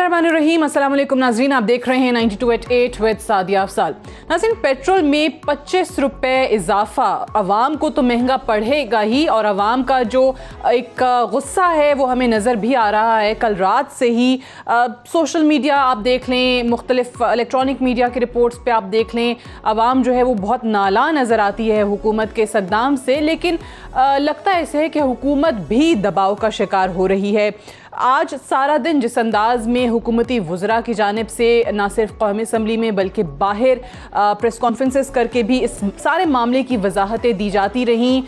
बिस्मिल्लाहिर्रहमानिर्रहीम। अस्सलाम वालेकुम नाज़रीन, आप देख रहे हैं 92@8 विद सादिया अफसाल। नाज़रीन, पेट्रोल में 25 रुपये इजाफा आवाम को तो महंगा पड़ेगा ही, और आवाम का जो एक गुस्सा है वो हमें नज़र भी आ रहा है। कल रात से ही सोशल मीडिया आप देख लें, मुख्तलिफ इलेक्ट्रॉनिक मीडिया की रिपोर्ट्स पे आप देख लें, आवाम जो है वो बहुत नाला नज़र आती है हुकूमत के इस इक़दाम से। लेकिन लगता ऐसे है कि हुकूमत भी दबाव का शिकार हो रही है। आज सारा दिन जिस अंदाज में हुकूमती वज़रा की जानिब से ना सिर्फ कौमी असम्बली में बल्कि बाहर प्रेस कॉन्फ्रेंसेस करके भी इस सारे मामले की वजाहतें दी जाती रहीं,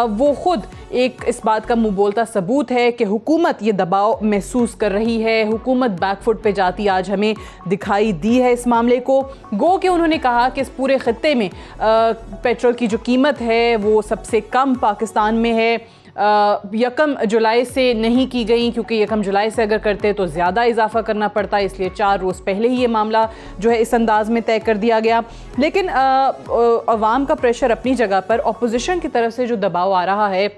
वो ख़ुद एक इस बात का मुँह बोलता सबूत है कि हुकूमत ये दबाव महसूस कर रही है। हुकूमत बैकफुट पे जाती आज हमें दिखाई दी है इस मामले को। गो कि उन्होंने कहा कि इस पूरे ख़ित्ते में पेट्रोल की जो कीमत है वो सबसे कम पाकिस्तान में है। 1 जुलाई से नहीं की गई, क्योंकि 1 जुलाई से अगर करते तो ज़्यादा इजाफा करना पड़ता, इसलिए 4 रोज़ पहले ही ये मामला जो है इस अंदाज में तय कर दिया गया। लेकिन अवाम का प्रेशर अपनी जगह पर, अपोजिशन की तरफ से जो दबाव आ रहा है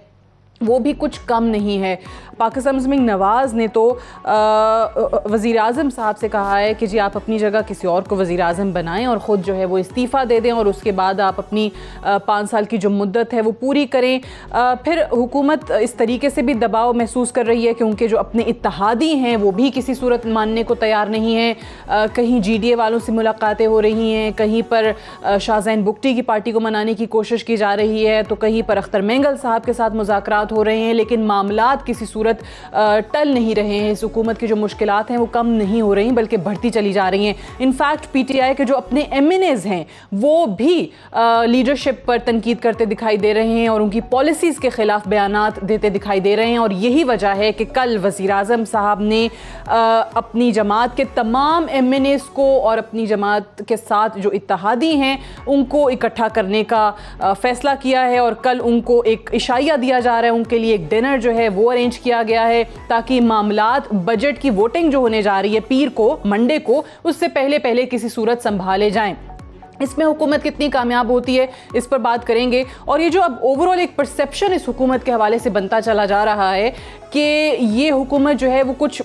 वो भी कुछ कम नहीं है। पाकिस्तान मुस्लिम नवाज़ ने तो वज़ीर आज़म साहब से कहा है कि जी आप अपनी जगह किसी और को वज़ीर आज़म बनाएं और ख़ुद जो है वो इस्तीफ़ा दे दें, और उसके बाद आप अपनी 5 साल की जो मुद्दत है वो पूरी करें। फिर हुकूमत इस तरीके से भी दबाव महसूस कर रही है कि उनके जो अपने इत्तहादी हैं वो भी किसी सूरत मानने को तैयार नहीं हैं। कहीं GDA वालों से मुलाकातें हो रही हैं, कहीं पर शाहज़ैन बुगटी की पार्टी को मनाने की कोशिश की जा रही है, तो कहीं पर अख्तर मेंगल साहब के साथ मुज़ाकरात हो रहे हैं, लेकिन मामलात किसी सूरत टल नहीं रहे हैं। इस हुकूमत की जो मुश्किलात हैं वो कम नहीं हो रही बल्कि बढ़ती चली जा रही हैं। इनफैक्ट PTI के जो अपने MNAs हैं वो भी लीडरशिप पर तनकीद करते दिखाई दे रहे हैं और उनकी पॉलिसीज़ के ख़िलाफ़ बयानात देते दिखाई दे रहे हैं। और यही वजह है कि कल वज़ीर आज़म साहब ने अपनी जमात के तमाम MNAs को और अपनी जमात के साथ जो इत्तहादी हैं उनको इकट्ठा करने का फ़ैसला किया है, और कल उनको एक इशाया दिया जा रहा है, उनके लिए एक डिनर जो है वो अरेंज किया गया है ताकि मामलात बजट की वोटिंग जो होने जा रही है पीर को, मंडे को, उससे पहले किसी सूरत संभाले जाएं। इसमें हुकूमत कितनी कामयाब होती है इस पर बात करेंगे। और ये जो अब ओवरऑल एक परसेप्शन इस हुकूमत के हवाले से बनता चला जा रहा है कि ये हुकूमत जो है वो कुछ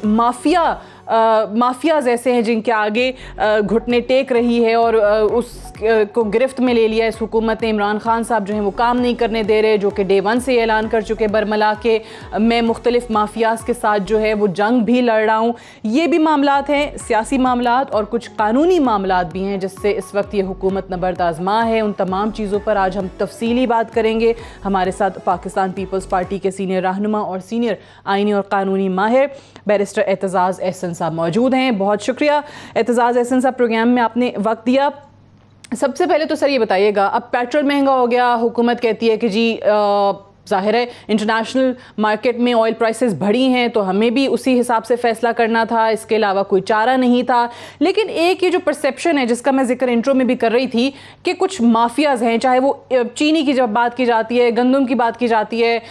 माफियाज ऐसे हैं जिनके आगे घुटने टेक रही है, और उसको गिरफ्त में ले लिया इस हुकूमत ने। इमरान खान साहब जो हैं वो काम नहीं करने दे रहे, जो कि डे 1 से ऐलान कर चुके बरमला के मैं मुख्तलिफ माफियाज के साथ जो है वो जंग भी लड़ रहा हूँ। ये भी मामलात हैं, सियासी मामलात और कुछ कानूनी मामलात भी हैं जिससे इस वक्त ये हुकूमत नबर्द आज़मा है। उन तमाम चीज़ों पर आज हम तफसीली बात करेंगे। हमारे साथ पाकिस्तान पीपल्स पार्टी के सीनियर रहनुमा और सीनियर आइनी और कानूनी माहिर बैरिस्टर एतजाज़ एहसन साहब मौजूद हैं। बहुत शुक्रिया एतजाज़ एहसन साहब, प्रोग्राम में आपने वक्त दिया। सबसे पहले तो सर ये बताइएगा, अब पेट्रोल महंगा हो गया, हुकूमत कहती है कि जी ज़ाहिर है इंटरनेशनल मार्केट में ऑयल प्राइसेस बढ़ी हैं तो हमें भी उसी हिसाब से फ़ैसला करना था, इसके अलावा कोई चारा नहीं था। लेकिन एक ये जो परसेप्शन है जिसका मैं जिक्र इंट्रो में भी कर रही थी कि कुछ माफियाज़ हैं, चाहे वो चीनी की जब बात की जाती है, गंदम की बात की जाती है,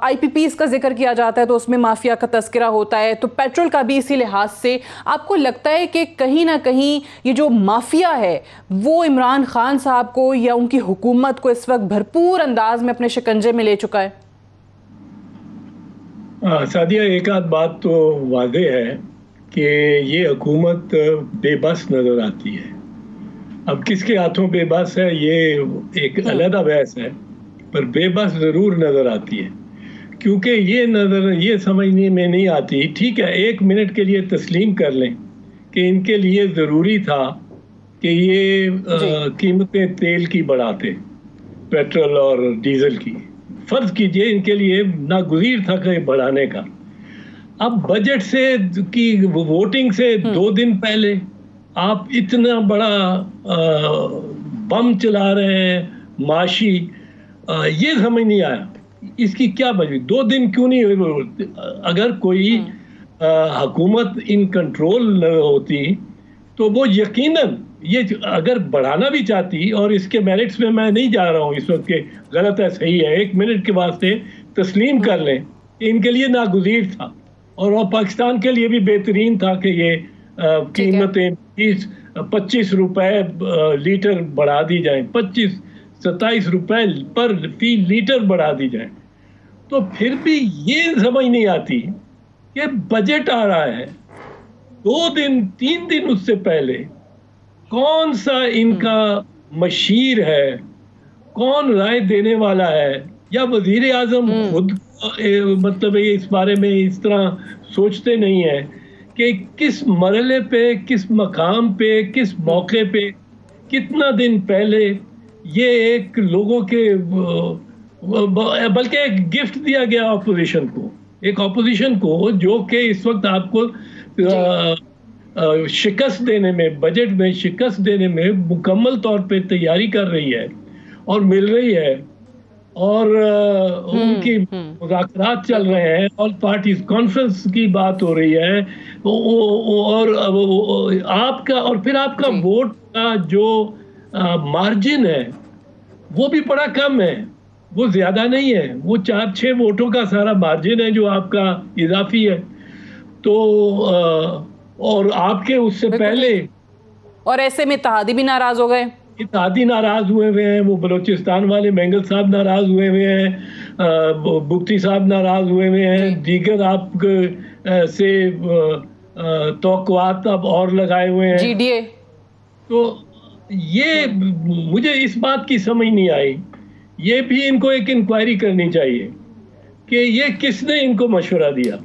IPPs का जिक्र किया जाता है तो उसमें माफिया का तस्करा होता है, तो पेट्रोल का भी इसी लिहाज से आपको लगता है कि कहीं ना कहीं ये जो माफिया है वो इमरान खान साहब को या उनकी हुकूमत को इस वक्त भरपूर अंदाज में अपने शिकंजे में ले चुका है? सादिया, एक आध बात तो वाज़ेह है कि ये हुकूमत बेबस नज़र आती है। अब किसके हाथों बेबस है ये एक अलग बहस है, पर बेबस ज़रूर नज़र आती है, क्योंकि ये समझने में नहीं आती। ठीक है, 1 मिनट के लिए तस्लीम कर लें कि इनके लिए ज़रूरी था कि ये कीमतें तेल की बढ़ाते, पेट्रोल और डीजल की। फर्ज कीजिए इनके लिए नागुज़ीर था कि बढ़ाने का। अब बजट से की वोटिंग से 2 दिन पहले आप इतना बड़ा बम चला रहे हैं माशी, ये समझ नहीं आया इसकी क्या वजह। 2 दिन क्यों नहीं? अगर कोई हुकूमत इन कंट्रोल होती तो वो यकीनन ये अगर बढ़ाना भी चाहती, और इसके मेरिट्स में मैं नहीं जा रहा हूँ इस वक्त के गलत है सही है, 1 मिनट के वास्ते तस्लीम कर लें कि इनके लिए नागुज़ीर था और पाकिस्तान के लिए भी बेहतरीन था कि ये कीमतें 25 रुपए लीटर बढ़ा दी जाए, 25-27 रुपए पर फी लीटर बढ़ा दी जाए। तो फिर भी ये समझ नहीं आती कि बजट आ रहा है, 2 दिन 3 दिन उससे पहले कौन सा इनका मशीर है, कौन राय देने वाला है, या वजीर आजम खुद मतलब ये इस बारे में इस तरह सोचते नहीं है कि किस मरहले पे, किस मकाम पे, किस मौके पे, कितना दिन पहले ये एक लोगों के, बल्कि एक गिफ्ट दिया गया ऑपोजिशन को, एक ऑपोजिशन को जो कि इस वक्त आपको शिकस्त देने में, बजट में शिकस्त देने में मुकम्मल तौर पे तैयारी कर रही है और मिल रही है, और उनकी मुज़ाकरात चल रहे हैं और पार्टीज कॉन्फ्रेंस की बात हो रही है, और आपका, और फिर आपका वोट का जो मार्जिन है वो भी बड़ा कम है, वो ज्यादा नहीं है, वो 4-6 वोटों का सारा मार्जिन है जो आपका इजाफी है। तो और आपके उससे पहले, और ऐसे में इत्तेहादी भी नाराज हो गए, इत्तेहादी नाराज हुए हैं, वो बलोचिस्तान वाले मेंगल साहब नाराज हुए हैं, बुख्ती साहब नाराज हुए हैं, दीगर आप से तौक़ुआत अब और लगाए हुए हैं GDA। तो ये मुझे इस बात की समझ नहीं आई, ये भी इनको एक इंक्वायरी करनी चाहिए कि ये किसने इनको मशवरा दिया।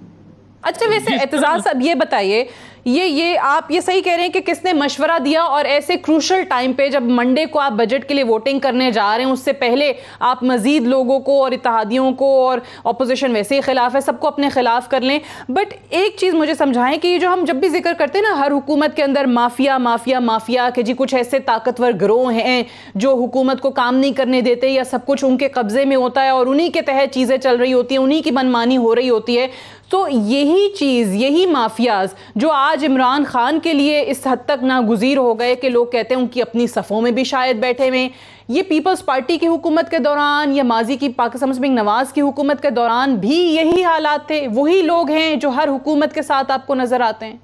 अच्छा, वैसे एतजाज साहब ये बताइए, ये आप ये सही कह रहे हैं कि किसने मशवरा दिया, और ऐसे क्रूशल टाइम पे जब मंडे को आप बजट के लिए वोटिंग करने जा रहे हैं, उससे पहले आप मजीद लोगों को और इत्तेहादियों को, और अपोजिशन वैसे ही खिलाफ है, सबको अपने खिलाफ कर लें। बट एक चीज़ मुझे समझाएं कि ये जो हम जब भी जिक्र करते हैं ना, हर हुकूमत के अंदर माफिया माफिया माफिया के जी, कुछ ऐसे ताकतवर गिरोह हैं जो हुकूमत को काम नहीं करने देते, या सब कुछ उनके कब्जे में होता है और उन्हीं के तहत चीज़ें चल रही होती हैं, उन्हीं की मनमानी हो रही होती है। तो यही चीज़, यही माफियाज जो आज इमरान खान के लिए इस हद तक नागुज़ीर हो गए कि लोग कहते हैं उनकी अपनी सफ़ों में भी शायद बैठे हुए, ये पीपल्स पार्टी की हुकूमत के दौरान या माजी की पाकिस्तान मुस्लिम नवाज की हुकूमत के दौरान भी यही हालात थे। वही लोग हैं जो हर हुकूमत के साथ आपको नजर आते हैं।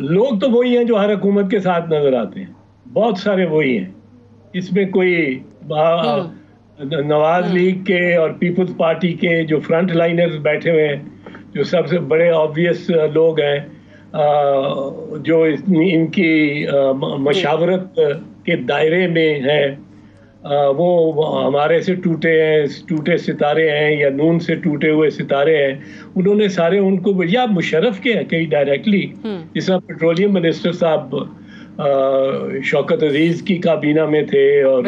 लोग तो वही हैं जो हर हुकूमत के साथ नजर आते हैं, बहुत सारे वही हैं, इसमें कोई नवाज लीग के और पीपल्स पार्टी के जो फ्रंट लाइनर्स बैठे हुए हैं, जो सबसे बड़े ऑब्वियस लोग हैं, जो इनकी मशावरत के दायरे में है, वो हमारे से टूटे सितारे हैं या नून से टूटे हुए सितारे हैं, उन्होंने सारे उनको, या मुशर्रफ के हैं कहीं डायरेक्टली, जिस तरह पेट्रोलियम मिनिस्टर साहब शौकत अजीज की काबीना में थे, और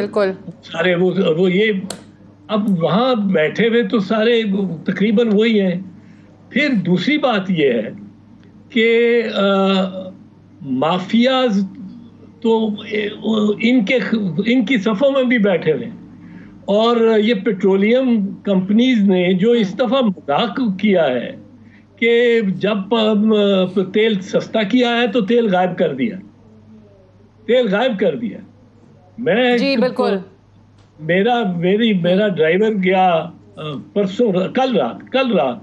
सारे वो ये अब वहाँ बैठे हुए तो सारे तकरीबन वही हैं। फिर दूसरी बात ये है कि माफियाज तो इनकी सफ़ों में भी बैठे हुए, और ये पेट्रोलियम कंपनीज ने जो इस दफ़ा मजाक किया है कि जब तेल सस्ता किया है तो तेल गायब कर दिया, मैं जी बिल्कुल, मेरा ड्राइवर गया परसों, कल रात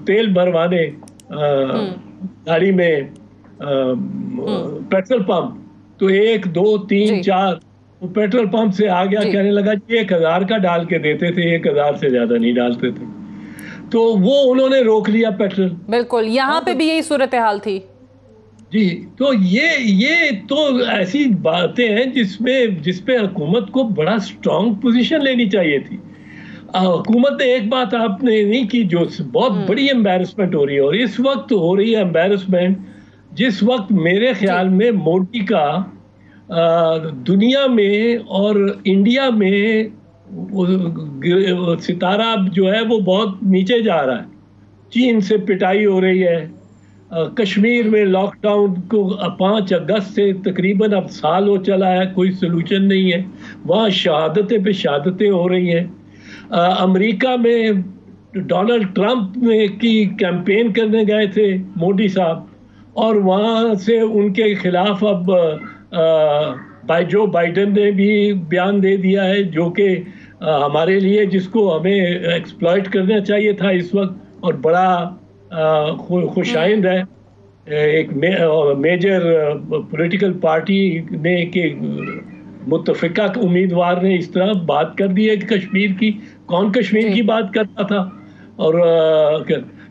तेल भरवाने गाड़ी में पेट्रोल पंप, तो 1 2 3 4 वो पेट्रोल पंप से आ गया, कहने लगा 1000 का डाल के देते थे, 1000 से ज्यादा नहीं डालते थे, तो वो उन्होंने रोक लिया पेट्रोल। बिल्कुल, यहाँ पे भी यही सूरत हाल थी जी। तो ये तो ऐसी बातें हैं जिसपे हुकूमत को बड़ा स्ट्रॉन्ग पोजीशन लेनी चाहिए थी। हुकूमत ने एक बात आपने नहीं की, जो बहुत बड़ी एम्बैरसमेंट हो रही है, और इस वक्त हो रही है एम्बैरसमेंट जिस वक्त मेरे ख्याल में मोदी का दुनिया में और इंडिया में सितारा जो है वो बहुत नीचे जा रहा है। चीन से पिटाई हो रही है, कश्मीर में लॉकडाउन को 5 अगस्त से तकरीबन अब साल हो चला है, कोई सलूशन नहीं है, वहाँ शहादतें पे शहादतें हो रही हैं। अमेरिका में डोनाल्ड ट्रंप की कैंपेन करने गए थे मोदी साहब, और वहाँ से उनके खिलाफ अब जो बाइडेन ने भी बयान दे दिया है, जो कि हमारे लिए, जिसको हमें एक्सप्लॉइट करना चाहिए था इस वक्त, और बड़ा खुशाइंद है एक मेजर पॉलिटिकल पार्टी ने के मुत्तफिका उम्मीदवार ने इस तरह बात कर दी है कि कश्मीर की, कौन कश्मीर की बात करता था, और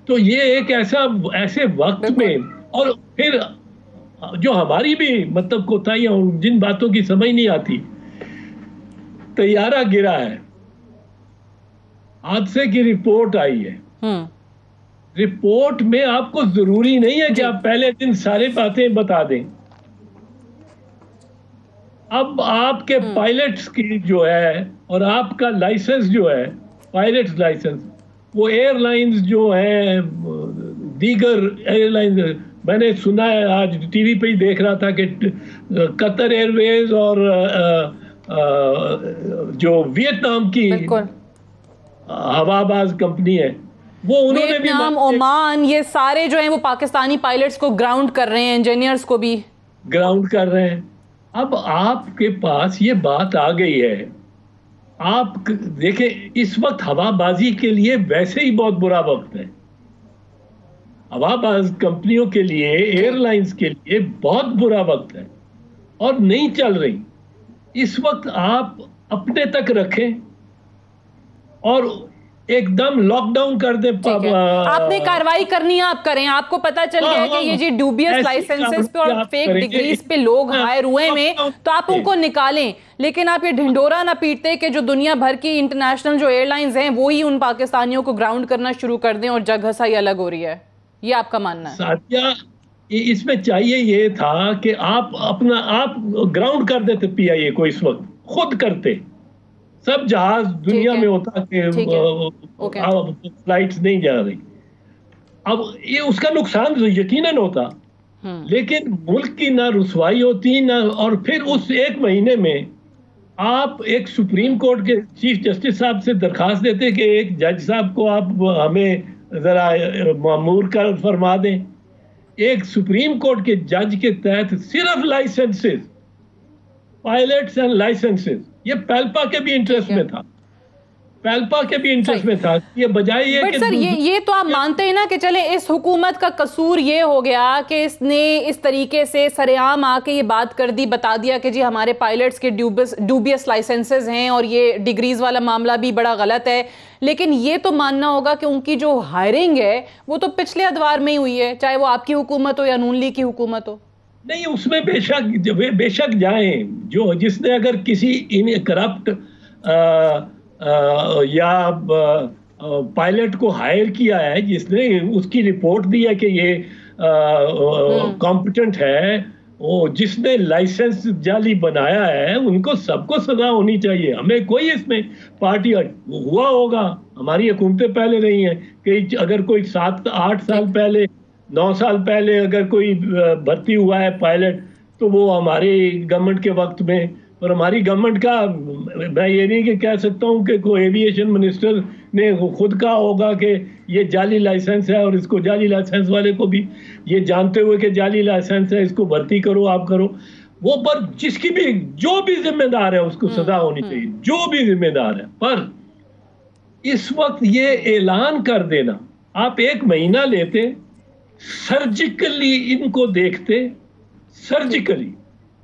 तो ये एक ऐसे वक्त में, और फिर जो हमारी भी मतलब कोताहियां, जिन बातों की समझ नहीं आती, तैयारा गिरा है, हादसे की रिपोर्ट आई है, रिपोर्ट में आपको जरूरी नहीं है कि आप पहले दिन सारी बातें बता दें। अब आपके पायलट्स की जो है और आपका लाइसेंस जो है, पायलट्स लाइसेंस, वो एयरलाइंस जो है, दीगर एयरलाइंस, मैंने सुना है, आज टीवी पे ही देख रहा था कि कतर एयरवेज और जो वियतनाम की हवाबाज कंपनी है, वो उन्होंने भी ओमान, ये सारे जो हैं वो पाकिस्तानी पायलट्स को ग्राउंड कर रहे हैं, इंजीनियर्स को भी ग्राउंड कर रहे हैं। अब आपके पास ये बात आ गई है, आप देखें इस वक्त हवाबाजी के लिए वैसे ही बहुत बुरा वक्त है, हवाबाज कंपनियों के लिए, एयरलाइंस के लिए बहुत बुरा वक्त है और नहीं चल रही। इस वक्त आप अपने तक रखें और एकदम लॉकडाउन कर दे। आपने कार्रवाई करनी है, आप करें। आपको पता चल गया है कि ये जी ड्यूबियस लाइसेंसेस पे और फेक डिग्रीज पे लोग हायर हुए में, तो आप उनको निकालें। लेकिन आप ये ढिंडोरा ना पीटते कि जो दुनिया भर की इंटरनेशनल जो एयरलाइंस हैं वो ही उन पाकिस्तानियों को ग्राउंड करना शुरू कर दें और जगह सही अलग हो रही है। ये आपका मानना है? साथिया, इसमें चाहिए ये था कि आप ग्राउंड कर देते पीआईए को, इस वक्त खुद करते। सब जहाज दुनिया में होता कि फ्लाइट्स नहीं जा रही, अब ये उसका नुकसान यकीनन होता, लेकिन मुल्क की ना रुसवाई होती ना। और फिर उस एक महीने में आप एक सुप्रीम कोर्ट के चीफ जस्टिस साहब से दरखास्त देते कि एक जज साहब को आप हमें जरा मामूर कर फरमा दें। एक सुप्रीम कोर्ट के जज के तहत सिर्फ लाइसेंसेस, पायलट्स एंड लाइसेंसेस, ये पेल्पा के भी इंटरेस्ट में था, पेल्पा के भी इंटरेस्ट में था। ये बजाय ये बट सर ये तो आप मानते हैं ना कि चले इस हुकूमत का कसूर ये हो गया कि इसने इस तरीके से सरेआम आके ये बात कर दी, बता दिया कि जी हमारे पायलट्स के ड्यूबियस लाइसेंसेस हैं और ये डिग्रीज वाला मामला भी बड़ा गलत है। लेकिन ये तो मानना होगा कि उनकी जो हायरिंग है वो तो पिछले अदवार में ही हुई है, चाहे वो आपकी हुकूमत हो या नून लीग की हुकूमत हो। नहीं, उसमें बेशक जाएं, जो जिसने अगर किसी करप्ट या पायलट को हायर किया है, जिसने उसकी रिपोर्ट दी है कि ये कॉम्पिटेंट है, वो जिसने लाइसेंस जाली बनाया है, उनको सबको सजा होनी चाहिए। हमें कोई इसमें पार्टी हुआ होगा, हमारी हुकूमतें पहले रही हैं कि अगर कोई 7-8 साल पहले, 9 साल पहले अगर कोई भर्ती हुआ है पायलट, तो वो हमारी गवर्नमेंट के वक्त में, और हमारी गवर्नमेंट का, मैं ये नहीं कि कह सकता हूँ कि कोई एविएशन मिनिस्टर ने खुद कहा होगा कि ये जाली लाइसेंस है और इसको, जाली लाइसेंस वाले को भी ये जानते हुए कि जाली लाइसेंस है, इसको भर्ती करो, आप करो। वो पर जिसकी भी, जो भी जिम्मेदार है उसको सजा होनी चाहिए, जो भी जिम्मेदार है। पर इस वक्त ये ऐलान कर देना, आप 1 महीना लेते, सर्जिकली इनको देखते, सर्जिकली,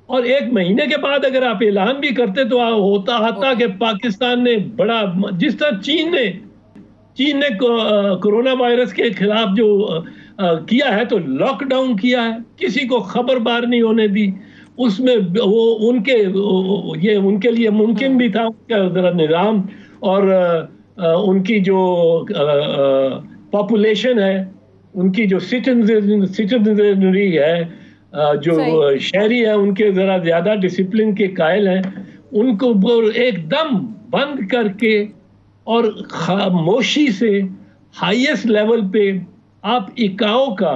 और 1 महीने के बाद अगर आप ऐलान भी करते तो आता कि पाकिस्तान ने बड़ा, जिस तरह चीन ने कोरोना वायरस के खिलाफ जो किया है, तो लॉकडाउन किया है, किसी को खबरदार नहीं होने दी। उसमें वो उनके लिए मुमकिन भी था, उनका निज़ाम और उनकी जो पॉपुलेशन है, उनकी जो सिटीजनरी है, जो शहरी है, उनके जरा ज्यादा डिसिप्लिन के कायल हैं, उनको एकदम बंद करके और खामोशी से हाईएस्ट लेवल पे आप इकाओ का,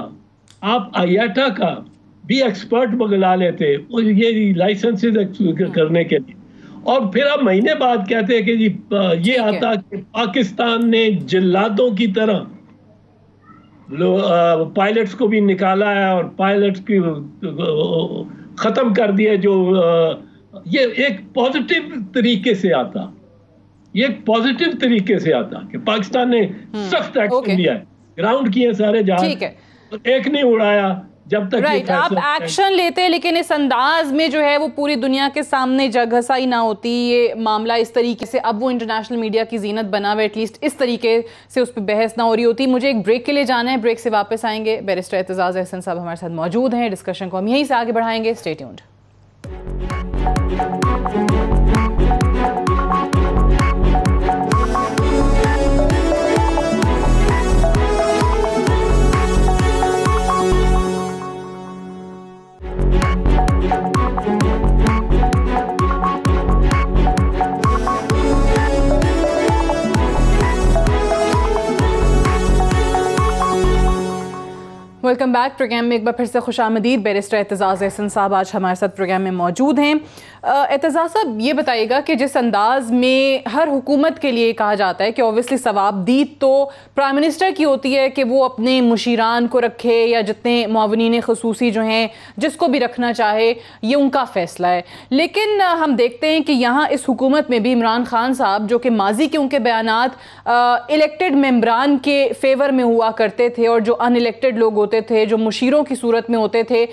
आप आयाटा का भी एक्सपर्ट बुला लेते ये लाइसेंसेस करने के लिए, और फिर आप महीने बाद कहते हैं कि जी ये आता कि पाकिस्तान ने जिल्लादों की तरह पायलट्स को भी निकाला है और पायलट्स की खत्म कर दिया। जो ये एक पॉजिटिव तरीके से आता, ये एक पॉजिटिव तरीके से आता कि पाकिस्तान ने सख्त एक्शन लिया है, ग्राउंड किए सारे जहाज, एक नहीं उड़ाया, जब तक राइट, आप एक्शन लेते हैं लेकिन इस अंदाज में जो है वो पूरी दुनिया के सामने जगहसाई ना होती, ये मामला इस तरीके से अब वो इंटरनेशनल मीडिया की जीनत बना हुआ, एटलीस्ट इस तरीके से उस पर बहस ना हो रही होती। मुझे एक ब्रेक के लिए जाना है, ब्रेक से वापस आएंगे। बैरिस्टर एतजाज़ अहसन साहब हमारे साथ मौजूद हैं, डिस्कशन को हम यहीं से आगे बढ़ाएंगे। Stay tuned. Welcome back. Programme में एक बार फिर से खुशामदीद। बैरिस्टर एतजाज़ अहसन साहब आज हमारे साथ प्रोग्राम में मौजूद हैं। एतजाज़ साहब, ये बताइएगा कि जिस अंदाज में हर हुकूमत के लिए कहा जाता है कि ऑब्वियसली सवाबदीद तो प्राइम मिनिस्टर की होती है कि वो अपने मुशीरान को रखे या जितने मुआवनीन ख़ुसूसी जो हैं जिसको भी रखना चाहे, ये उनका फ़ैसला है। लेकिन हम देखते हैं कि यहाँ इस हुकूमत में भी इमरान खान साहब, जो कि माजी के उनके बयानात इलेक्टेड मेम्बरान के फेवर में हुआ करते थे और जो अनइलेक्टेड लोग होते थे, जो मुशीरों की सूरत में होते थे,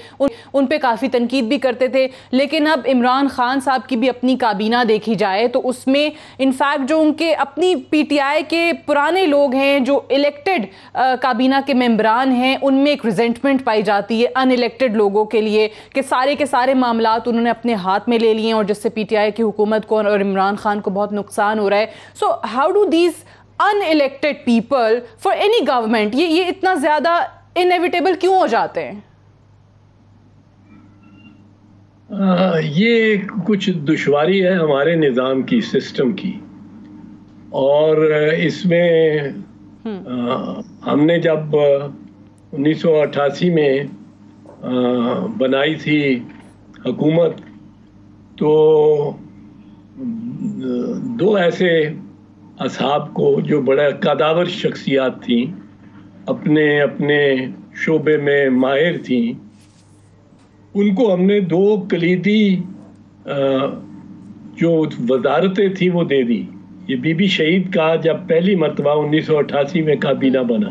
उन पे काफ़ी तनकीद भी करते थे। लेकिन अब इमरान खान साहब की भी अपनी काबीना देखी जाए तो उसमें इनफैक्ट जो उनके अपनी पीटीआई के पुराने लोग हैं, जो इलेक्टेड काबीना के मेंबरान हैं, उनमें एक रिजेंटमेंट पाई जाती है अनइलेक्टेड लोगों के लिए कि सारे के सारे मामलात उन्होंने अपने हाथ में ले लिए और जिससे पीटीआई की हुकूमत को और इमरान खान को बहुत नुकसान हो रहा है। So how do these unelected people for any government ये इतना ज़्यादा इनएविटेबल क्यों हो जाते हैं? ये कुछ दुश्वारी है हमारे निज़ाम की, सिस्टम की। और इसमें हमने जब 1988 में बनाई थी हुकूमत, तो दो ऐसे असहाब को जो बड़ा कदावर शख्सियात थी, अपने अपने शोबे में माहिर थी, उनको हमने दो कलीदी जो वजारतें थी वो दे दी। ये बीबी शहीद का जब पहली मरतबा 1988 में काबीना बना,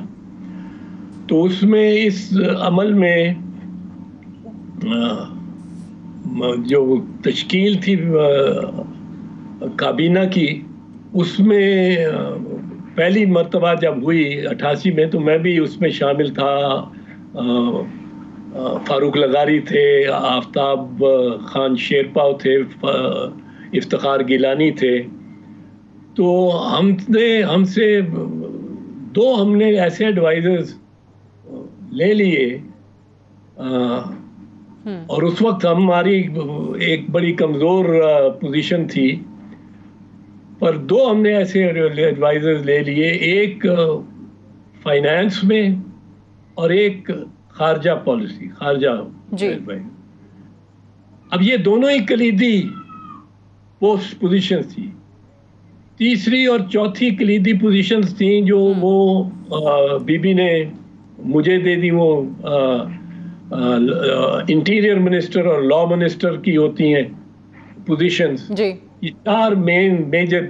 तो उसमें इस अमल में जो तश्कील थी काबीना की, उसमें पहली मरतबा जब हुई 88 में, तो मैं भी उसमें शामिल था। फारूक लगारी थे, आफ्ताब खान शेरपा थे, इफ्तिखार गिलानी थे। तो हमसे हमने ऐसे एडवाइजर्स ले लिए। और उस वक्त हमारी एक बड़ी कमज़ोर पोजीशन थी, पर दो हमने ऐसे एडवाइजर्स ले लिए, एक फाइनेंस में और एक खारजा पॉलिसी, खारजा। अब ये दोनों ही कलीदी पोस्ट पोजीशंस थी। तीसरी और चौथी कलीदी पोजीशंस थी जो वो बीबी ने मुझे दे दी। वो इंटीरियर मिनिस्टर और लॉ मिनिस्टर की होती हैं पोजीशंस। ये चार मेजर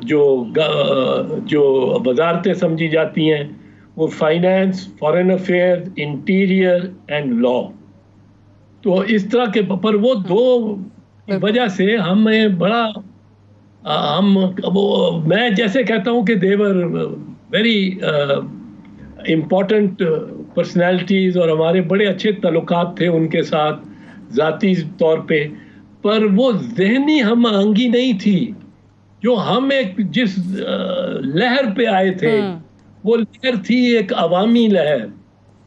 जो वजारतें समझी जाती हैं, वो finance, foreign affairs, interior and law. तो इस तरह के, पर वो दो वजह से हमें बड़ा मैं जैसे कहता हूँ कि देवर वेरी इम्पोर्टेंट पर्सनैलिटीज़ और हमारे बड़े अच्छे ताल्लुकात थे उनके साथ ज़ाती तौर पे, पर वो ज़हनी हम आंगी नहीं थी। जो हम एक जिस लहर पे आए थे, वो लहर थी एक अवामी लहर।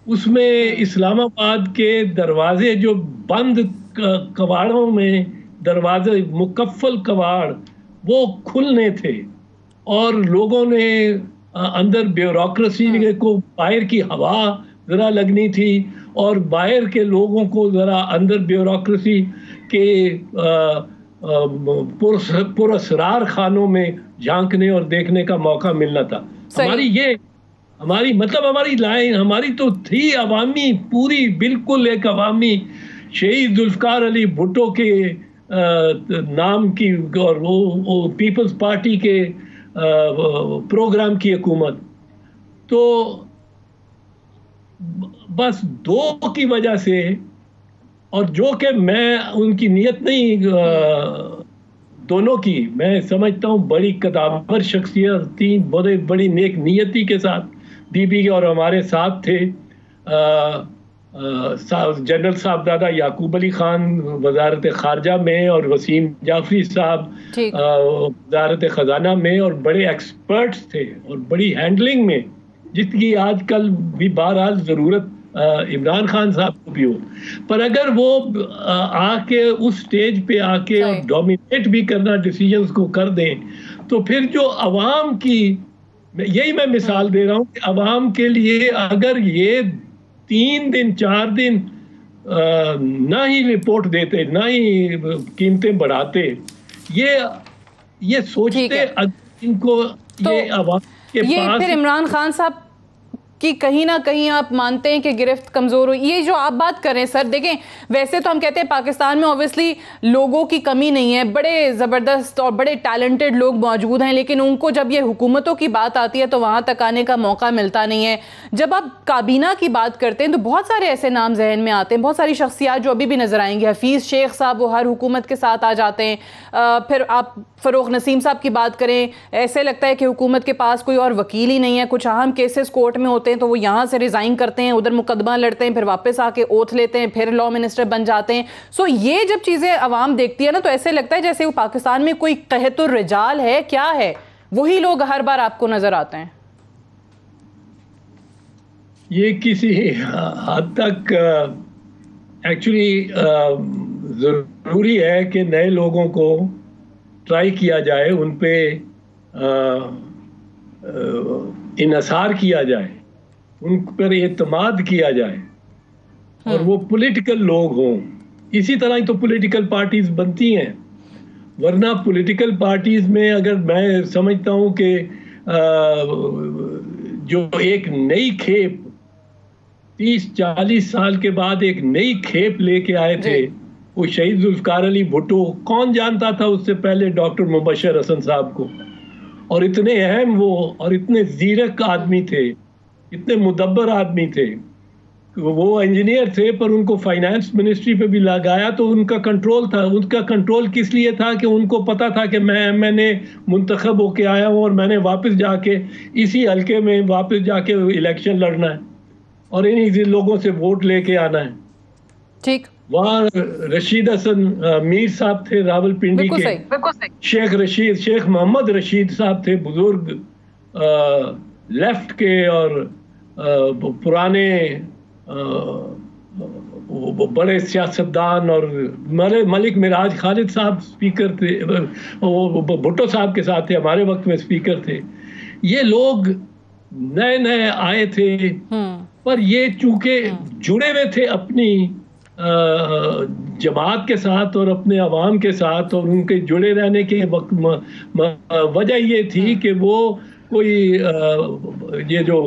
उसमें इस्लामाबाद के दरवाजे, जो बंद कबाड़ों में दरवाजे, मुकफ्फल कबाड़, वो खुलने थे और लोगों ने अंदर ब्यूरोक्रेसी को, बाहर की हवा ज़रा लगनी थी और बाहर के लोगों को ज़रा अंदर ब्यूरोक्रेसी के पुरअसरार खानों में झांकने और देखने का मौका मिलना था। हमारी लाइन हमारी तो थी अवामी, पूरी बिल्कुल एक अवामी, शहीद जुल्फ़िकार अली भुट्टो के नाम की और वो पीपल्स पार्टी के प्रोग्राम की हुकूमत। तो बस दो की वजह से, और जो कि मैं उनकी नीयत नहीं, दोनों की मैं समझता हूँ बड़ी कदावर शख्सियत, तीन बड़े बड़ी नेक नीयती के साथ बीबी के और हमारे साथ थे। जनरल साहबजादा याकूब अली खान वजारत खारजा में, और वसीम जाफरी साहब वजारत खजाना में, और बड़े एक्सपर्ट्स थे और बड़ी हैंडलिंग में, जिसकी आजकल भी बहरहाल ज़रूरत इमरान खान साहब को भी हो। पर अगर वो आके उस स्टेज पे आके और डोमिनेट भी करना डिसीजंस को कर दें, तो फिर जो अवाम की, यही मैं मिसाल दे रहा हूँ कि अवाम के लिए अगर ये 3 दिन 4 दिन ना ही रिपोर्ट देते, ना ही कीमतें बढ़ाते, ये सोचते इनको, तो ये अवाम के पास, फिर इमरान खान साहब कि कहीं ना कहीं आप मानते हैं कि गिरफ्त कमजोर हुई। ये जो आप बात कर रहे हैं सर, देखें वैसे तो हम कहते हैं पाकिस्तान में ऑब्वियसली लोगों की कमी नहीं है, बड़े ज़बरदस्त और बड़े टैलेंटेड लोग मौजूद हैं, लेकिन उनको जब ये हुकूमतों की बात आती है तो वहाँ तक आने का मौका मिलता नहीं है। जब आप काबीना की बात करते हैं तो बहुत सारे ऐसे नाम जहन में आते हैं, बहुत सारी शख्सियात जो अभी भी नजर आएंगे। हफीज़ शेख साहब वो हर हुकूमत के साथ आ जाते हैं। फिर आप फ़रोग़ नसीम साहब की बात करें, ऐसे लगता है कि हुकूमत के पास कोई और वकील ही नहीं है। कुछ अहम केसेस कोर्ट में होते हैं तो वो यहाँ से रिज़ाइन करते हैं, उधर मुकदमा लड़ते हैं, फिर वापस आके ओथ लेते हैं, फिर लॉ मिनिस्टर बन जाते हैं। सो ये जब चीज़ें अवाम देखती है ना, तो ऐसे लगता है जैसे वो पाकिस्तान में कोई कहतुर रिजाल है, क्या है, वही लोग हर बार आपको नज़र आते हैं। ये किसी हद तक एक्चुअली ज़रूरी है कि नए लोगों को ट्राई किया जाए, उन पे इन्हसार किया जाए, उन पर एतमाद किया जाए, और वो पॉलिटिकल लोग हों। इसी तरह ही तो पॉलिटिकल पार्टीज बनती हैं, वरना पॉलिटिकल पार्टीज में अगर मैं समझता हूँ कि जो एक नई खेप 30-40 साल के बाद एक नई खेप लेके आए थे, वो शहीद जुल्फ़िकार अली भुट्टो, कौन जानता था उससे पहले डॉक्टर मुबशर हसन साहब को, और इतने अहम वो और इतने ज़ीरक आदमी थे, इतने मुदब्बर आदमी थे। वो इंजीनियर थे पर उनको फाइनेंस मिनिस्ट्री पे भी लगाया तो उनका कंट्रोल था। उनका कंट्रोल किस लिए था कि उनको पता था कि मैंने मुंतखब होके आया हूँ और मैंने वापस जाके इसी हल्के में वापस जाके इलेक्शन लड़ना है और इन्हीं लोगों से वोट लेके आना है। ठीक। वहाँ रशीद हसन मीर साहब थे रावलपिंडी के, शेख मोहम्मद रशीद साहब थे, बुजुर्ग लेफ्ट के और पुराने बड़े सियासतदान, और मलिक मिराज खालिद साहब स्पीकर थे, वो भुट्टो साहब के साथ थे, हमारे वक्त में स्पीकर थे। ये लोग नए नए आए थे, पर ये चूंकि जुड़े हुए थे अपनी जमात के साथ और अपने अवाम के साथ, और उनके जुड़े रहने के वक्त वजह ये थी कि वो कोई ये जो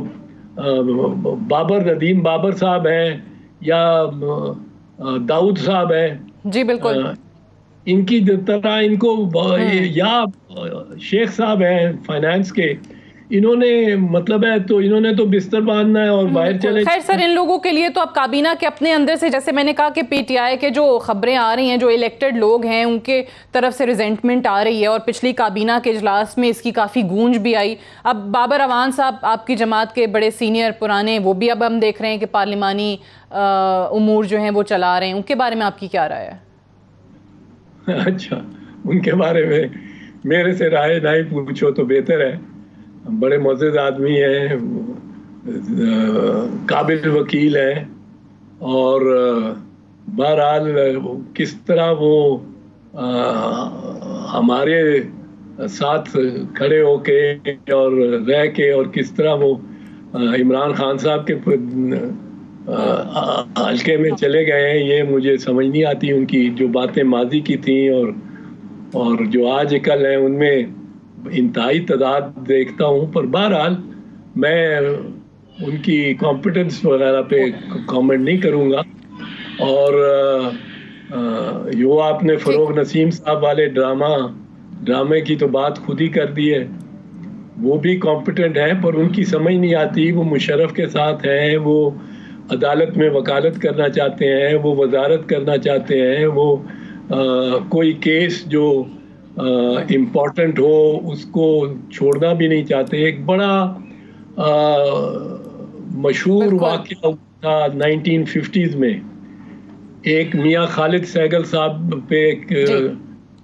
नदीम बाबर साहब हैं या दाऊद साहब हैं, जी बिल्कुल, इनकी तरह इनको या शेख साहब हैं फाइनेंस के, इन्होंने मतलब है तो इन्होंने तो बिस्तर बांधना है और बाहर चले। खैर सर, इन लोगों के लिए तो अब काबीना के अपने अंदर से, जैसे मैंने कहा कि पीटीआई के जो खबरें आ रही हैं, जो इलेक्टेड लोग हैं उनके तरफ से रिजेंटमेंट आ रही है, और पिछली काबीना के इजलास में इसकी काफ़ी गूंज भी आई। अब बाबर अवान साहब आपकी जमात के बड़े सीनियर पुराने, वो भी अब हम देख रहे हैं कि पार्लिमानी उमूर जो हैं वो चला रहे हैं, उनके बारे में आपकी क्या राय है? अच्छा, उनके बारे में मेरे से राय नहीं पूछो तो बेहतर है। बड़े मुअज़्ज़ज़ आदमी हैं, काबिल वकील हैं, और बहरहाल किस तरह वो हमारे साथ खड़े होके और रह के, और किस तरह वो इमरान खान साहब के हल्के में चले गए हैं, ये मुझे समझ नहीं आती। उनकी जो बातें माजी की थी और जो आज कल हैं, उनमें इंतहाई तादाद देखता हूँ। पर बहरहाल मैं उनकी कॉम्पिटेंस वगैरह पे कमेंट नहीं करूँगा। और यो आपने फ़रोग़ नसीम साहब वाले ड्रामे की तो बात खुद ही कर दी है। वो भी कॉम्पिटेंट है, पर उनकी समझ नहीं आती। वो मुशर्रफ के साथ हैं, वो अदालत में वकालत करना चाहते हैं, वो वजारत करना चाहते हैं, वो कोई केस जो इम्पोर्टेंट हो उसको छोड़ना भी नहीं चाहते। एक बड़ा मशहूर वाक़या था 1950s में, एक मियाँ खालिद सहगल साहब पे एक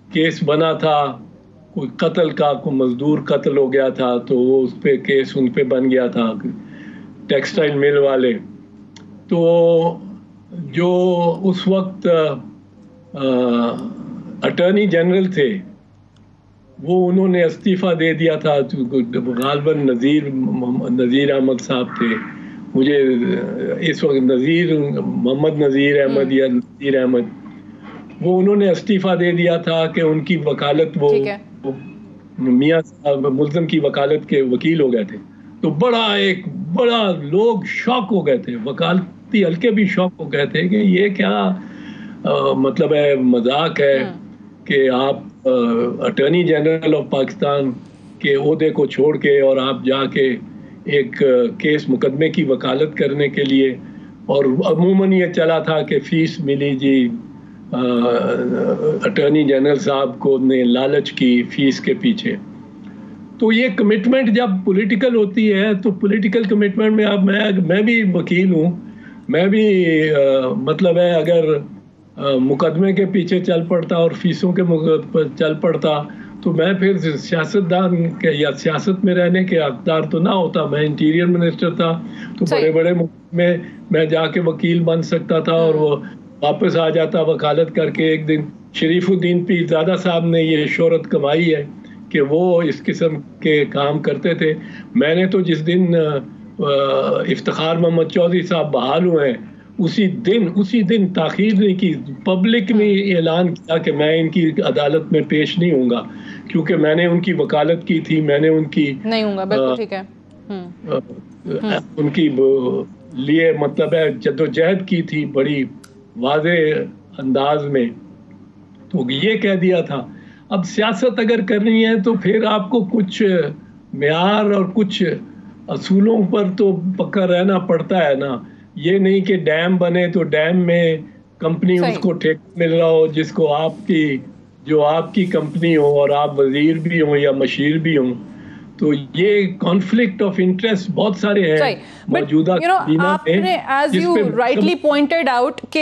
केस बना था, कोई कत्ल का, कोई मजदूर कत्ल हो गया था, तो वो उस पे केस उन पे बन गया था, टेक्सटाइल मिल वाले। तो जो उस वक्त अटॉर्नी जनरल थे वो उन्होंने इस्तीफ़ा दे दिया था, गालबन नज़ीर अहमद साहब थे, मुझे इस वक्त मोहम्मद नज़ीर अहमद या नज़ीर अहमद, वो उन्होंने इस्तीफ़ा दे दिया था कि उनकी वकालत, वो मियाँ साहब मुल्ज़म की वकालत के वकील हो गए थे। तो बड़ा लोग शॉक हो गए थे, वकालती हल्के भी शॉक हो गए थे कि ये क्या मतलब है, मजाक है कि आप अटॉर्नी जनरल ऑफ पाकिस्तान के ओहदे को छोड़ के और आप जाके एक केस मुकदमे की वकालत करने के लिए, और अमूमन ये चला था कि फीस मिली जी, अटॉर्नी जनरल साहब को ने लालच की फीस के पीछे। तो ये कमिटमेंट जब पॉलिटिकल होती है तो पॉलिटिकल कमिटमेंट में, अब मैं भी वकील हूँ, मैं भी मतलब है अगर मुकदमे के पीछे चल पड़ता और फीसों के चल पड़ता तो मैं फिर सियासतदान के या सियासत में रहने के हकदार तो ना होता। मैं इंटीरियर मिनिस्टर था तो बड़े बड़े में मैं जाके वकील बन सकता था और वो वापस आ जाता वकालत करके। एक दिन शरीफुद्दीन पीरजादा साहब ने ये शोहरत कमाई है कि वो इस किस्म के काम करते थे। मैंने तो जिस दिन इफ्तिखार मोहम्मद चौधरी साहब बहाल हुए हैं उसी दिन ताखीर नहीं की, पब्लिक ने ऐलान किया कि मैं इनकी अदालत में पेश नहीं होऊंगा क्योंकि मैंने उनकी वकालत की थी, मैंने उनकी नहीं होऊंगा, बिल्कुल ठीक है, उनकी लिए मतलब है जद्दोजहद की थी बड़ी वाज़े अंदाज में, तो ये कह दिया था। अब सियासत अगर करनी है तो फिर आपको कुछ मेयार और कुछ असूलों पर तो पक्का रहना पड़ता है ना। ये नहीं कि डैम बने तो डैम में कंपनी उसको ठेका मिल रहा हो जिसको आपकी कंपनी हो और आप वजीर भी हो या मशीर भी हो। तो ये कॉन्फ्लिक्ट ऑफ इंटरेस्ट बहुत सारे हैं मौजूदा आपने as you rightly pointed out कि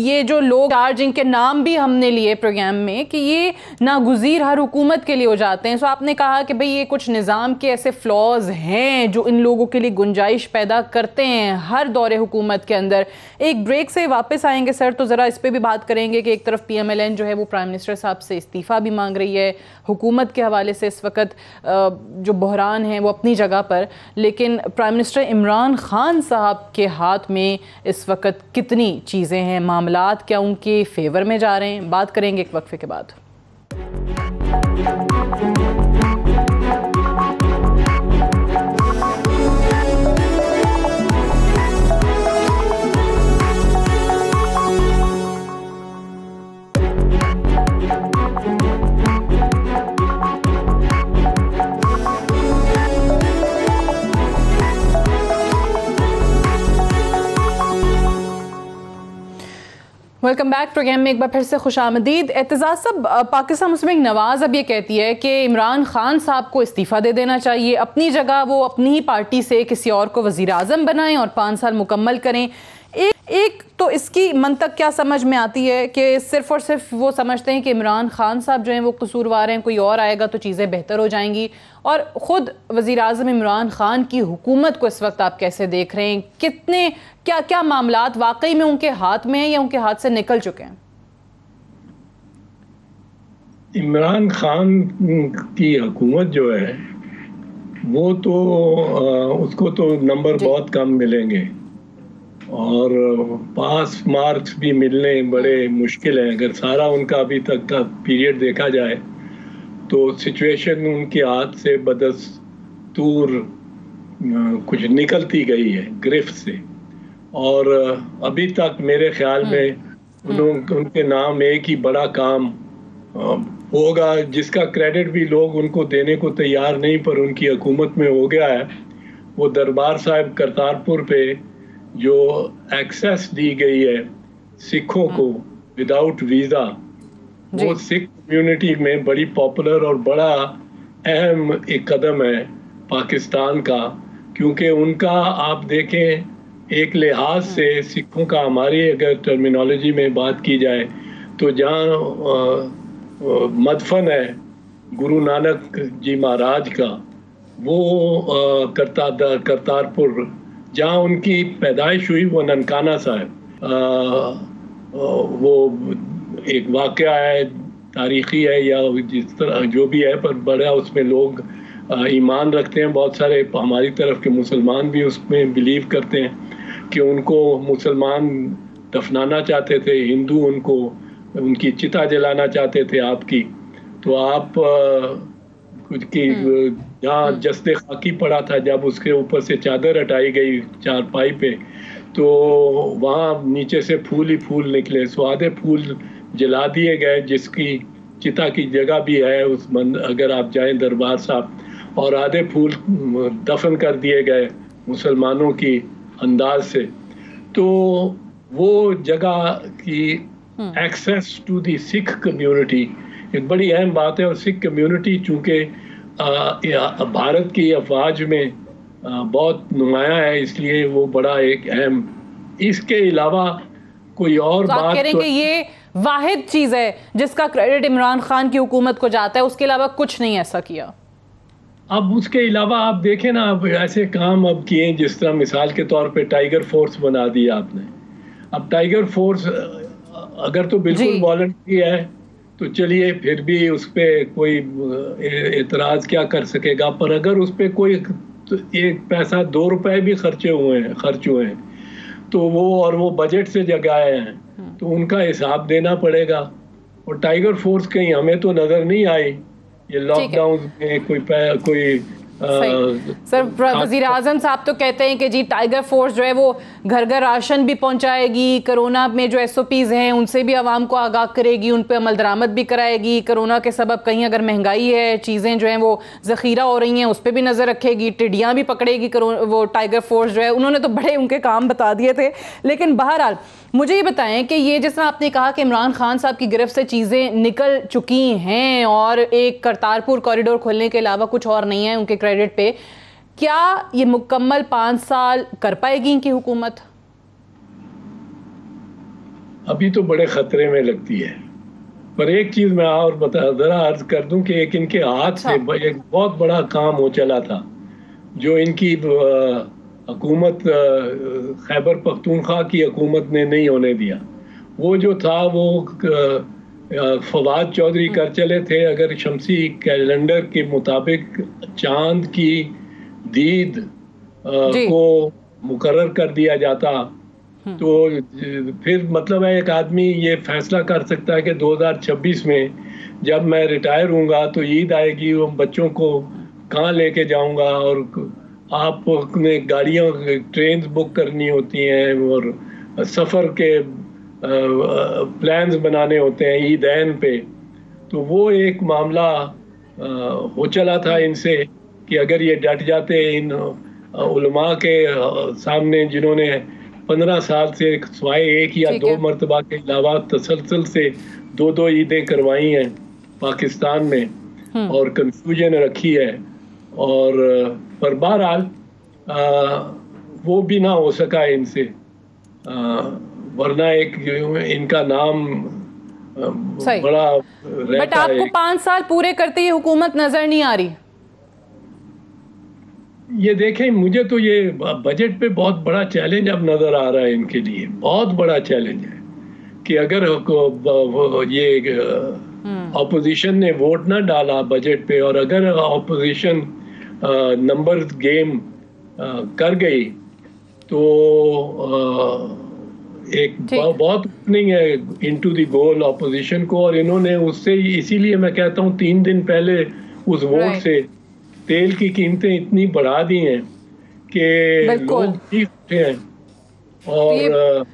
ये जो लोग चार जिनके नाम भी हमने लिए प्रोग्राम में कि ये नागुज़ीर हर हुकूमत के लिए हो जाते हैं। सो आपने कहा कि भाई ये कुछ निज़ाम के ऐसे फ्लॉज हैं जो इन लोगों के लिए गुंजाइश पैदा करते हैं हर दौरे हुकूमत के अंदर। एक ब्रेक से वापस आएंगे सर तो ज़रा इस पर भी बात करेंगे कि एक तरफ PMLN जो है वो प्राइम मिनिस्टर साहब से इस्तीफ़ा भी मांग रही है, हुकूमत के हवाले से इस वक्त जो बहरान है वो अपनी जगह पर, लेकिन प्राइम मिनिस्टर इमरान खान साहब के हाथ में इस वक्त कितनी चीज़ें हैं, मामलात क्या उनके फेवर में जा रहे हैं, बात करेंगे एक वक्फे के बाद। वेलकम बैक प्रोग्राम में एक बार फिर से खुशामदीद। एतजाज़ साहब, पाकिस्तान मुस्लिम लीग नवाज़ अब ये कहती है कि इमरान खान साहब को इस्तीफ़ा दे देना चाहिए, अपनी जगह वो अपनी ही पार्टी से किसी और को वज़ीर आज़म बनाएं और 5 साल मुकम्मल करें। एक तो इसकी मंतक क्या समझ में आती है कि सिर्फ़ और सिर्फ वो समझते हैं कि इमरान खान साहब जो हैं वो कसूरवार हैं, कोई और आएगा तो चीज़ें बेहतर हो जाएंगी, और ख़ुद वज़ीर आज़म इमरान खान की हुकूमत को इस वक्त आप कैसे देख रहे हैं? कितने क्या मामलात वाकई में उनके हाथ में हैं या उनके हाथ से निकल चुके हैं? इमरान खान की हुकूमत जो है वो तो उसको तो नंबर बहुत कम मिलेंगे और पास मार्क्स भी मिलने बड़े मुश्किल हैं। अगर सारा उनका अभी तक का पीरियड देखा जाए तो सिचुएशन उनके हाथ से बदस्तूर कुछ निकलती गई है गिरफ्त से, और अभी तक मेरे ख्याल में उनके नाम एक ही बड़ा काम होगा जिसका क्रेडिट भी लोग उनको देने को तैयार नहीं, पर उनकी हुकूमत में हो गया है। वो दरबार साहिब करतारपुर पे जो एक्सेस दी गई है सिखों को विदाउट वीज़ा, वो सिख कम्युनिटी में बड़ी पॉपुलर और बड़ा अहम एक कदम है पाकिस्तान का, क्योंकि उनका आप देखें एक लिहाज से सिखों का, हमारी अगर टर्मिनोलॉजी में बात की जाए तो जहाँ मदफन है गुरु नानक जी महाराज का, वो करतारपुर जहाँ उनकी पैदाइश हुई वो ननकाना साहब, वो एक वाक़या है, तारीख़ी है या जिस तरह जो भी है, पर बड़ा उसमें लोग ईमान रखते हैं। बहुत सारे हमारी तरफ के मुसलमान भी उसमें बिलीव करते हैं कि उनको मुसलमान दफनाना चाहते थे, हिंदू उनको उनकी चिता जलाना चाहते थे आपकी। तो आप कुछ की जहाँ जस्ते खाकी पड़ा था, जब उसके ऊपर से चादर हटाई गई चारपाई पे, तो वहाँ नीचे से फूल ही फूल निकले। सो आधे फूल जला दिए गए, जिसकी चिता की जगह भी है उस अगर आप जाएं दरबार साहब, और आधे फूल दफन कर दिए गए मुसलमानों की अंदाज से। तो वो जगह की access to the Sikh community एक बड़ी अहम बात है। और सिख कम्युनिटी चूँकि भारत की अफवाज में बहुत नुमाया है, इसलिए वो बड़ा एक अहम, इसके अलावा कोई और तो बात आप कह रहे हैं कि ये वाहिद चीज है जिसका क्रेडिट इमरान खान की हुकूमत को जाता है, उसके अलावा कुछ नहीं ऐसा किया। अब उसके अलावा आप देखें ना, अब ऐसे काम अब किए जिस तरह मिसाल के तौर पे टाइगर फोर्स बना दिया आपने। अब टाइगर फोर्स अगर तो बिल्कुल वॉलंटरी है तो चलिए, फिर भी उस पर कोई एतराज़ क्या कर सकेगा, पर अगर उस पर कोई एक पैसा 2 रुपए भी खर्च हुए हैं तो वो बजट से जगाए हैं, तो उनका हिसाब देना पड़ेगा। और टाइगर फोर्स कहीं हमें तो नजर नहीं आई ये लॉकडाउन में कोई सर, वज़ीर आज़म साहब तो कहते हैं कि जी टाइगर फोर्स जो है वो घर घर राशन भी पहुंचाएगी, कोरोना में जो SOPs हैं उनसे भी आवाम को आगाह करेगी, उन पे अमल दरामद भी कराएगी, कोरोना के सबब कहीं अगर महंगाई है, चीज़ें जो हैं वो ज़ख़ीरा हो रही हैं, उस पर भी नज़र रखेगी, टिड्डियाँ भी पकड़ेगी वो टाइगर फोर्स जो है। उन्होंने तो बड़े उनके काम बता दिए थे। लेकिन बहरहाल मुझे ये बताएं कि ये जिस तरह आपने कहा कि इमरान खान साहब की गिरफ्त से चीज़ें निकल चुकी हैं और एक करतारपुर कॉरिडोर खोलने के अलावा कुछ और नहीं है उनके क्रेडिट पे, क्या ये मुकम्मल 5 साल कर पाएगी इनकी हुकूमत? अभी तो बड़े खतरे में लगती है। पर एक चीज मैं और जरा अर्ज कर दूं कि एक इनके हाथ से एक बहुत बड़ा काम हो चला था, जो इनकी हुकूमत खैबर पख्तूनख्वा की हुकूमत ने नहीं होने दिया। वो जो था वो फवाद चौधरी कर चले थे। अगर शमसी कैलेंडर के मुताबिक चांद की दीद को मुकर्रर कर दिया जाता तो फिर मतलब है एक आदमी ये फैसला कर सकता है कि 2026 में जब मैं रिटायर हूँगा तो ईद आएगी, वो बच्चों को कहाँ लेके जाऊँगा, और आपने गाड़ियों ट्रेन बुक करनी होती हैं और सफ़र के प्लान्स बनाने होते हैं ईदैन पे। तो वो एक मामला हो चला था इनसे कि अगर ये डट जाते इन उलमा के सामने जिन्होंने 15 साल से सिवाय एक या 2 मरतबा के अलावा तसलसल से 2 ईदें करवाई हैं पाकिस्तान में और कंफ्यूजन रखी है, और पर बहरहाल वो भी ना हो सका इनसे, वरना एक इनका नाम बड़ा रहता। बट आपको 5 साल पूरे करते ये हुकूमत नजर नहीं आ रही? ये देखें, मुझे तो ये बजट पे बहुत बड़ा चैलेंज अब नजर आ रहा है इनके लिए, बहुत बड़ा चैलेंज है कि अगर ये ऑपोजिशन ने वोट ना डाला बजट पे और अगर ऑपोजिशन नंबर गेम कर गई तो एक बहुत ओपनिंग है इनटू द गोल ऑपोजिशन को। और इन्होंने उससे, इसीलिए मैं कहता हूँ 3 दिन पहले उस वोट से तेल की कीमतें इतनी बढ़ा दी हैं कि लोग ठीक उठे हैं। और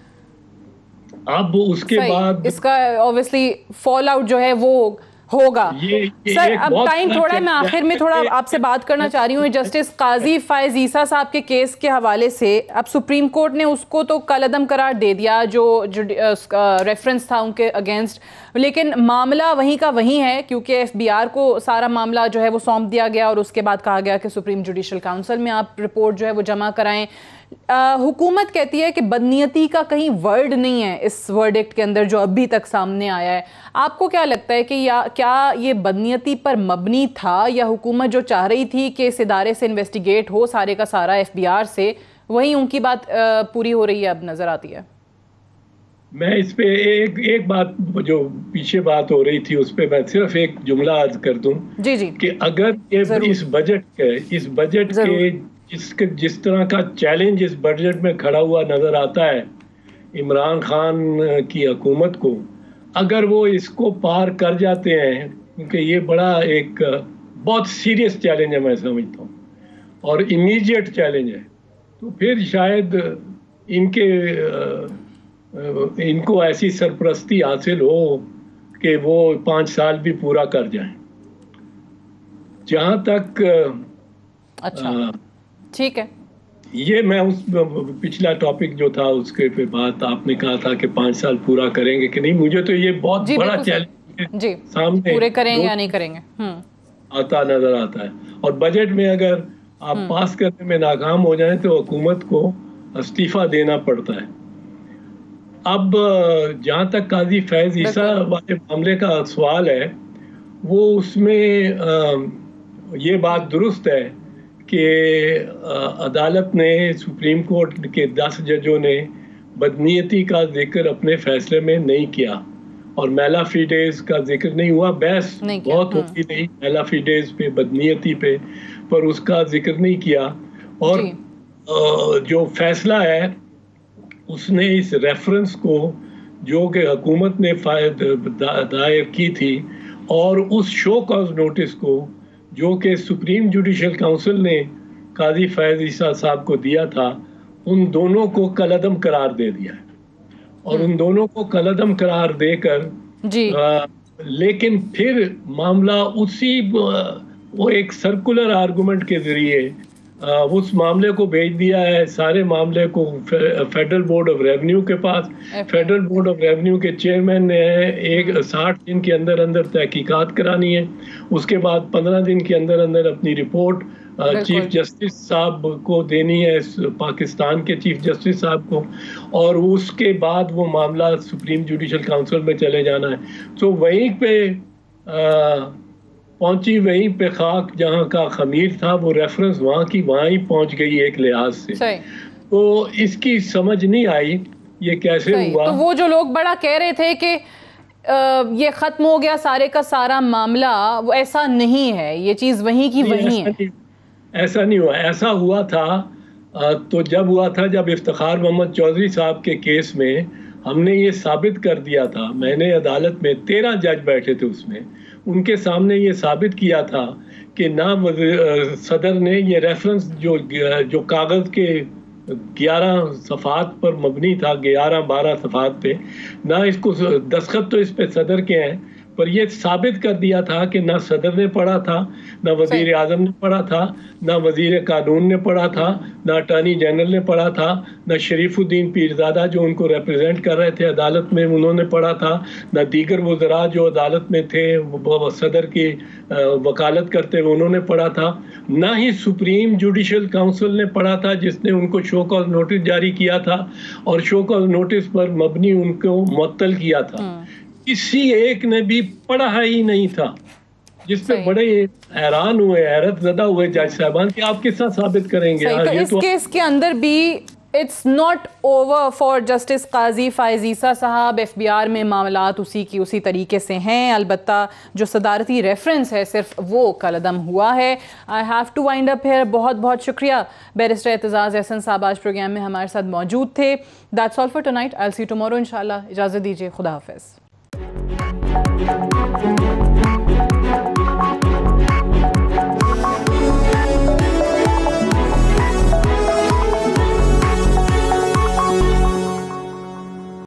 अब उसके बाद इसका ऑब्वियसली फॉल आउट जो है वो होगा। ये सर अब टाइम थोड़ा है, मैं आखिर में थोड़ा आपसे बात करना चाह रही हूँ जस्टिस काजी फायज ईसा साहब के केस के हवाले से। अब सुप्रीम कोर्ट ने उसको तो कलअदम करार दे दिया जो रेफरेंस था उनके अगेंस्ट, लेकिन मामला वहीं का वहीं है क्योंकि एफबीआर को सारा मामला जो है वो सौंप दिया गया और उसके बाद कहा गया कि सुप्रीम जुडिशल काउंसिल में आप रिपोर्ट जो है वो जमा कराएं। हुकूमत कहती है कि बदनीयती का कहीं वर्ड नहीं है इस वर्डिक्ट के अंदर जो अभी तक सामने आया है। आपको क्या लगता है कि क्या ये बदनीयती पर मबनी था या हुकूमत जो चाह रही थी कि इस इदारे से इन्वेस्टिगेट हो सारे का सारा एफबीआर से, वहीं उनकी बात पूरी हो रही है अब नजर आती है? मैं इस पे एक बात जो पीछे बात हो रही थी उस पे मैं सिर्फ एक जुमला अर्ज कर दूं जी जी कि अगर ये इस बजट के जिस तरह का चैलेंज इस बजट में खड़ा हुआ नजर आता है इमरान खान की हुकूमत को, अगर वो इसको पार कर जाते हैं, क्योंकि ये बड़ा एक बहुत सीरियस चैलेंज है मैं समझता हूँ और इमीडिएट चैलेंज है, तो फिर शायद इनको ऐसी सरपरस्ती हासिल हो कि वो 5 साल भी पूरा कर जाएं। जहां तक अच्छा ठीक है, ये मैं उस पिछला टॉपिक जो था उसके पे बात आपने कहा था कि 5 साल पूरा करेंगे कि नहीं, मुझे तो ये बहुत बड़ा चैलेंज जी सामने पूरे करेंगे या नहीं करेंगे आता नजर आता है। और बजट में अगर आप पास करने में नाकाम हो जाएं तो हुकूमत को इस्तीफा देना पड़ता है। अब जहाँ तक काजी फैज ईसा वाले मामले का सवाल है, वो उसमें ये बात दुरुस्त है कि अदालत ने, सुप्रीम कोर्ट के 10 जजों ने बदनीयती का जिक्र अपने फैसले में नहीं किया और मेला फिडेज का जिक्र नहीं हुआ। बहस बहुत होती रही मेला फिडेज पे, बदनीयती पे, पर उसका जिक्र नहीं किया। और जो फैसला है उसने इस रेफरेंस को जो कि हुकूमत ने दायर की थी और उस शो कॉज नोटिस को जो कि सुप्रीम जुडिशल काउंसिल ने काजी फैज ईसा साहब को दिया था, उन दोनों को कलअदम करार दे दिया है। और उन दोनों को कलअदम करार देकर लेकिन फिर मामला वो एक सर्कुलर आर्गुमेंट के जरिए उस मामले को भेज दिया है, सारे मामले को फेडरल बोर्ड ऑफ रेवेन्यू के पास। फेडरल बोर्ड ऑफ रेवेन्यू के चेयरमैन ने 60 दिन के अंदर अंदर तहकीकात करानी है, उसके बाद 15 दिन के अंदर अंदर अपनी रिपोर्ट चीफ जस्टिस साहब को देनी है, पाकिस्तान के चीफ जस्टिस साहब को, और उसके बाद वो मामला सुप्रीम जुडिशल काउंसिल में चले जाना है। तो वहीं पे पहुंची, वहीं पे खाक जहां का खमीर था, वो रेफरेंस वहां की वहां ही पहुंच गई एक लिहाज से। तो इसकी समझ नहीं आई ये कैसे हुआ। तो वो जो लोग बड़ा कह रहे थे कि ये खत्म हो गया सारे का सारा मामला, वो ऐसा नहीं है, ये चीज वहीं की वहीं है। ऐसा नहीं हुआ। ऐसा हुआ था तो जब हुआ था जब इफ्तिखार मोहम्मद चौधरी साहब के केस में हमने ये साबित कर दिया था, मैंने अदालत में 13 जज बैठे थे उसमें, उनके सामने ये साबित किया था कि ना सदर ने ये रेफरेंस जो कागज़ के 11 सफ़ात पर मबनी था, 11-12 सफ़ात पे, ना इसको दस्तखत तो इस पे सदर के हैं, पर ये साबित कर दिया था कि ना सदर ने पढ़ा था, ना वजीर आज़म ने पढ़ा था, ना वजीर कानून ने पढ़ा था, ना अटॉर्नी जनरल ने पढ़ा था, ना शरीफुद्दीन पीरज़ादा जो उनको रिप्रेजेंट कर रहे थे अदालत में उन्होंने पढ़ा था, ना दीगर वज़रा जो अदालत में थे सदर की वकालत करते हुए उन्होंने पढ़ा था, ना ही सुप्रीम जुडिशल काउंसिल ने पढ़ा था जिसने उनको शो कॉज नोटिस जारी किया था और शो कॉज नोटिस पर मबनी उनको मुअत्तल किया था। किसी एक ने भी पढ़ा ही नहीं था, जिसपे बड़े हैरान हुए, हैरत ज़दा हुए जज साहबान कि आप किस तरह साबित करेंगे। इस केस के अंदर भी it's not over for justice Qazi Faez Isa साहब। एफबीआर में मामलात उसी तरीके से हैं, अलबत्ता जो सदारती रेफरेंस है सिर्फ वो कलअदम हुआ है। I have to wind up here. बहुत बहुत शुक्रिया बैरिस्टर एतजाज़ एहसन साहब आज प्रोग्राम में हमारे साथ मौजूद थे। That's all for tonight. I will see you tomorrow इंशाल्लाह। इजाज़त दीजिए, खुदा हाफिज़।